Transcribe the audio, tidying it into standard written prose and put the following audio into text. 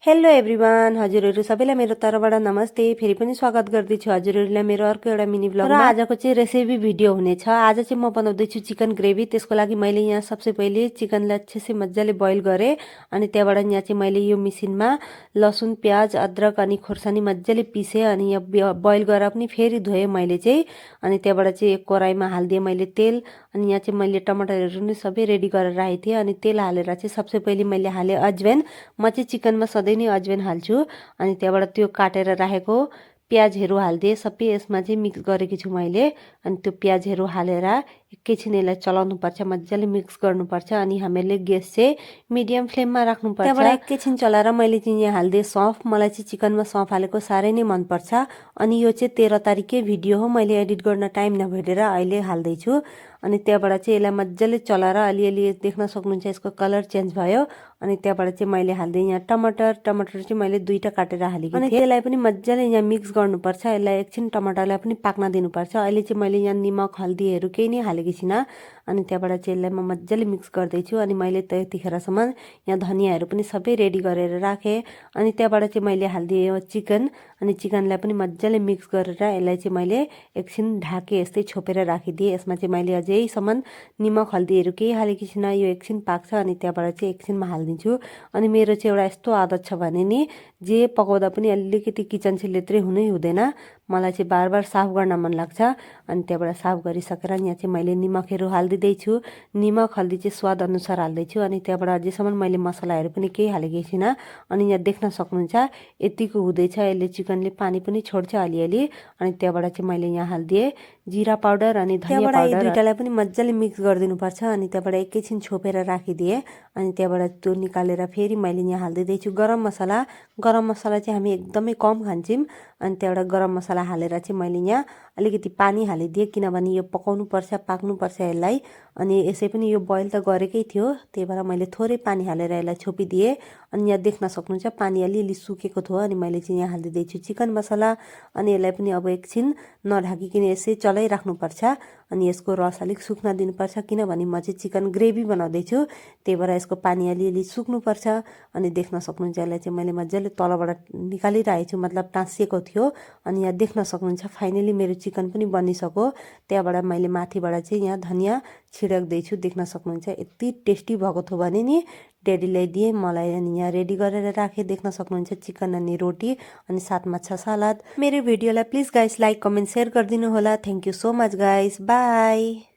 Hello everyone, हजुरहरू सबैलाई मेरो तर्फबाट नमस्ते। फेरि पनि स्वागत गर्दैछु हजुरहरूलाई मेरो अर्को एउटा मिनी ब्लगमा। र आजको चाहिँ रेसिपी भिडियो हुनेछ। आज चाहिँ म बनाउँदैछु चिकन ग्रेभी। त्यसको लागि मैले यहाँ सबसे पहिले चिकनलाई अच्छे से मजाले बोइल गरेँ। अनि त्यहाँबाट यहाँ चाहिँ मैले यो मिसिनमा लसुन, प्याज, अदरक अनि खोर्सानी मजाले पिसेँ। अनि यहाँ बोइल गरेर पनि फेरि धोएँ मैले चाहिँ। अनि त्यहाँबाट चाहिँ एक कराईमा हालिदिएँ मैले तेल। अनि यहाँ चाहिँ मैले टमाटरहरू पनि सबै रेडी गरेर राखेको थिएँ। अनि तेल हालेर चाहिँ सबसे पहिले मैले हालेँ अजवाइन। म चाहिँ चिकनमा सधैँ नै अजवाइन हाल्छु। अनि त्यहाँबाट त्यो काटेर राखेको प्याजहरू हालिदिएँ। सबै यसमा चाहिँ मिक्स गरेकी छु मैले। अनि त्यो प्याजहरू हालेर एकैछिन यसलाई चलाउनुपर्छ, मजाले मिक्स गर्नुपर्छ। अनि हामीले ग्यास चाहिँ मिडियम फ्लेममा राख्नुपर्छ। त्यहाँबाट एकैछिन चलाएर मैले चाहिँ यहाँ हालिदिएँ सौँफ। मलाई चाहिँ चिकनमा सौँफ हालेको साह्रै नै मनपर्छ। अनि यो चाहिँ 13 तारिककै भिडियो हो, मैले एडिट गर्न टाइम नभेटेर अहिले हाल्दैछु। अनि त्यहाँबाट चाहिँ यसलाई मजाले चलाएर अलिअलि देख्न सक्नुहुन्छ यसको कलर चेन्ज भयो। अनि त्यहाँबाट चाहिँ मैले हालिदिएँ यहाँ टमाटर चाहिँ मैले 2टा काटेर हालेको थिएँ। अनि त्यसलाई पनि मजाले यहाँ मिक्स गर्नुपर्छ। यसलाई एकछिन टमाटरलाई पनि पाक्न दिनुपर्छ। अहिले चाहिँ मैले यहाँ निमक, हल्दीहरू केही नै हालेकी छैन। अनि त्यहाँबाट चाहिँ यसलाई म मजाले मिक्स गर्दैछु। अनि मैले त्यतिखेरसम्म यहाँ धनियाँहरू पनि सबै रेडी गरेर राखेँ। अनि त्यहाँबाट चाहिँ मैले हालिदिएँ चिकन। अनि चिकनलाई पनि मजाले मिक्स गरेर यसलाई चाहिँ मैले एकछिन ढाके यस्तै छोपेर राखिदिएँ। यसमा चाहिँ मैले अझैसम्म निमक, हल्दीहरू केही हालेकी छैन। यो एकछिन पाक्छ अनि त्यहाँबाट चाहिँ एकछिनमा हालिदिन्छु। अनि मेरो चाहिँ एउटा यस्तो आदत छ भने नि जे पकाउँदा पनि अलिकति किचन चाहिँ लेत्रै हुनै हुँदैन। मलाई चाहिँ बार साफ गर्न मन लाग्छ। अनि त्यहाँबाट साफ गरिसकेर यहाँ चाहिँ मैले निमकहरू हालिदिँदैछु। निमक, हल्दी चाहिँ स्वाद अनुसार हाल्दैछु। अनि त्यहाँबाट अझैसम्म मैले मसलाहरू पनि केही हालेकी छैन। अनि यहाँ देख्न सक्नुहुन्छ यतिको हुँदैछ। यसले चिकनले पानी पनि छोड्छ अलिअलि। अनि त्यहाँबाट चाहिँ मैले यहाँ हालिदिएँ जिरा पाउडर अनि धनिया पाउडर। दुईटालाई पनि मजाले मिक्स गरिदिनुपर्छ। अनि त्यहाँबाट एकैछिन छोपेर राखिदिएँ। अनि त्यहाँबाट त्यो निकालेर फेरि मैले यहाँ हालिदिँदैछु गरम मसला। गरम मसला चाहिँ हामी एकदमै कम खान्छौँ। अनि त्यहाँबाट गरम मसला हालेर चाहिँ मैले यहाँ अलिकति पानी हालिदिएँ, किनभने यो पकाउनुपर्छ, पाक्नुपर्छ यसलाई। अनि यसै पनि यो बोइल त गरेकै थियो, त्यही भएर मैले थोरै पानी हालेर यसलाई छोपिदिएँ। अनि यहाँ देख्न सक्नुहुन्छ पानी अलिअलि सुकेको थियो। अनि मैले चाहिँ यहाँ हालिदिँदैछु चिकन मसला। अनि यसलाई पनि अब एकछिन नढाकिकन यसै चलाइराख्नुपर्छ। अनि यसको रस अलिक सुक्न दिनुपर्छ, किनभने म चाहिँ चिकन ग्रेभी बनाउँदैछु, त्यही भएर यसको पानी अलिअलि सुक्नुपर्छ। अनि देख्न सक्नुहुन्छ यसलाई चाहिँ मैले मजाले तलबाट निकालिरहेको छु, मतलब टाँसिएको थियो। अनि यहाँ देख्न सक्नुहुन्छ फाइनली मेरो चिकन पनि बनिसक्यो। त्यहाँबाट मैले माथिबाट चाहिँ यहाँ धनियाँ छिडक्दैछु। देख्न सक्नुहुन्छ यति टेस्टी भएको थियो भने नि ड्याडीलाई दिएँ, मलाई। अनि यहाँ रेडी गरेर राखेँ। देख्न सक्नुहुन्छ चिकन अनि रोटी अनि साथमा छ सलाद। मेरो भिडियोलाई please guys like, comment, share गरिदिनु होला। Thank you so much guys, by.